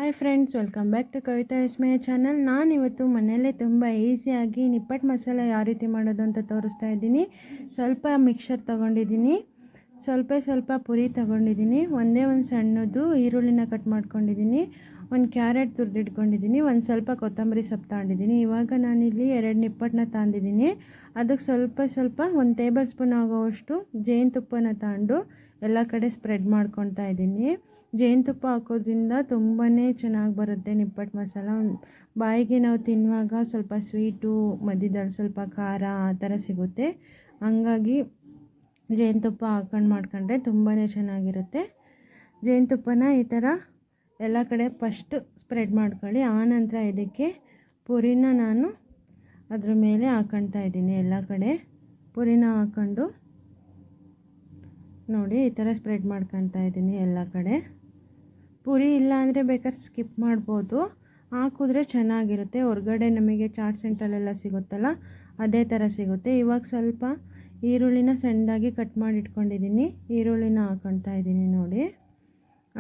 Hi friends, welcome back to Kavita Vismaya channel. ನಾನಿವತ್ತು ಮನೆಯಲ್ಲೇ ತುಂಬ ಈಸಿಯಾಗಿ ನಿಪ್ಪಟ್ಟು ಮಸಾಲ ಯಾವ ರೀತಿ ಮಾಡೋದು ಅಂತ ತೋರಿಸ್ತಾ ಇದ್ದೀನಿ. ಸ್ವಲ್ಪ ಮಿಕ್ಸರ್ ತೊಗೊಂಡಿದ್ದೀನಿ, ಸ್ವಲ್ಪ ಪುರಿ ತೊಗೊಂಡಿದ್ದೀನಿ, ಒಂದೇ ಒಂದು ಸಣ್ಣದು ಈರುಳ್ಳಿನ ಕಟ್ ಮಾಡ್ಕೊಂಡಿದ್ದೀನಿ, ಒಂದು ಕ್ಯಾರೆಟ್ ತುರಿದಿಟ್ಕೊಂಡಿದ್ದೀನಿ, ಒಂದು ಸ್ವಲ್ಪ ಕೊತ್ತಂಬರಿ ಸೊಪ್ಪು ತಗೊಂಡಿದ್ದೀನಿ. ಇವಾಗ ನಾನಿಲ್ಲಿ 2 ನಿಪ್ಪಟ್ಟನ್ನ ತಂದಿದ್ದೀನಿ. ಅದಕ್ಕೆ ಸ್ವಲ್ಪ 1 ಟೇಬಲ್ ಸ್ಪೂನ್ ಆಗೋವಷ್ಟು ಜೇನುತುಪ್ಪನ ತಗೊಂಡು ಎಲ್ಲ ಕಡೆ ಸ್ಪ್ರೆಡ್ ಮಾಡ್ಕೊತಾ ಇದ್ದೀನಿ. ಜೇನುತುಪ್ಪ ಹಾಕೋದ್ರಿಂದ ತುಂಬಾ ಚೆನ್ನಾಗಿ ಬರುತ್ತೆ ನಿಪ್ಪಟ್ಟು ಮಸಾಲ. ಬಾಯಿಗೆ ನಾವು ತಿನ್ನುವಾಗ ಸ್ವಲ್ಪ ಸ್ವೀಟು, ಮಧ್ಯದಲ್ಲಿ ಸ್ವಲ್ಪ ಖಾರ ಆ ಥರ ಸಿಗುತ್ತೆ. ಹಂಗಾಗಿ ಜೇನುತುಪ್ಪ ಹಾಕೊಂಡು ಮಾಡ್ಕೊಂಡ್ರೆ ತುಂಬಾ ಚೆನ್ನಾಗಿರುತ್ತೆ. ಜೇನುತುಪ್ಪನ ಈ ಥರ ಎಲ್ಲ ಕಡೆ ಫಸ್ಟು ಸ್ಪ್ರೆಡ್ ಮಾಡ್ಕೊಳ್ಳಿ. ಆನಂತರ ಇದಕ್ಕೆ ಪುರಿನ ನಾನು ಅದ್ರ ಮೇಲೆ ಹಾಕ್ಕೊಳ್ತಾ ಇದ್ದೀನಿ. ಎಲ್ಲ ಕಡೆ ಪುರಿನ ಹಾಕ್ಕೊಂಡು ನೋಡಿ ಈ ಥರ ಸ್ಪ್ರೆಡ್ ಮಾಡ್ಕೊತಾ ಇದ್ದೀನಿ ಎಲ್ಲ ಕಡೆ. ಪುರಿ ಇಲ್ಲ ಅಂದರೆ ಬೇಕಾದ್ರೆ ಸ್ಕಿಪ್ ಮಾಡ್ಬೋದು, ಹಾಕಿದ್ರೆ ಚೆನ್ನಾಗಿರುತ್ತೆ. ಹೊರಗಡೆ ನಮಗೆ ಚಾಟ್ ಸೆಂಟ್ರಲ್ಲೆಲ್ಲ ಸಿಗುತ್ತಲ್ಲ, ಅದೇ ಥರ ಸಿಗುತ್ತೆ. ಇವಾಗ ಸ್ವಲ್ಪ ಈರುಳ್ಳಿನ ಸಣ್ಣದಾಗಿ ಕಟ್ ಮಾಡಿ ಇಟ್ಕೊಂಡಿದ್ದೀನಿ, ಈರುಳ್ಳಿನ ಹಾಕ್ಕೊತಾ ಇದ್ದೀನಿ ನೋಡಿ.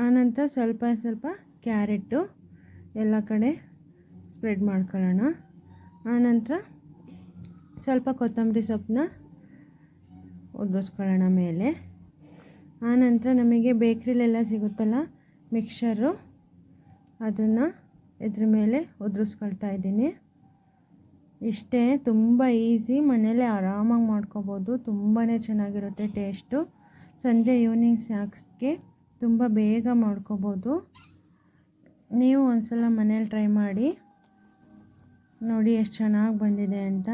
ಆನಂತರ ಸ್ವಲ್ಪ ಕ್ಯಾರೆಟು ಎಲ್ಲ ಕಡೆ ಸ್ಪ್ರೆಡ್ ಮಾಡ್ಕೊಳ್ಳೋಣ. ಆನಂತರ ಸ್ವಲ್ಪ ಕೊತ್ತಂಬರಿ ಸೊಪ್ಪನ್ನ ಉದುರಿಸ್ಕೊಳ್ಳೋಣ ಮೇಲೆ. ಆನಂತರ ನಮಗೆ ಬೇಕ್ರಿಲೆಲ್ಲ ಸಿಗುತ್ತಲ್ಲ ಮಿಕ್ಸರು, ಅದನ್ನು ಇದ್ರ ಮೇಲೆ ಉದುರಿಸ್ಕೊಳ್ತಾ ಇದ್ದೀನಿ. ಇಷ್ಟೇ, ತುಂಬ ಈಸಿ, ಮನೇಲೆ ಆರಾಮಾಗಿ ಮಾಡ್ಕೋಬೋದು. ತುಂಬಾ ಚೆನ್ನಾಗಿರುತ್ತೆ ಟೇಸ್ಟು. ಸಂಜೆ ಈವ್ನಿಂಗ್ ಸ್ನ್ಯಾಕ್ಸ್ಗೆ ತುಂಬ ಬೇಗ ಮಾಡ್ಕೋಬೋದು. ನೀವು ಒಂದ್ಸಲ ಮನೇಲಿ ಟ್ರೈ ಮಾಡಿ ನೋಡಿ ಎಷ್ಟು ಚೆನ್ನಾಗಿ ಬಂದಿದೆ ಅಂತ.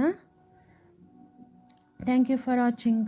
Thank you for watching.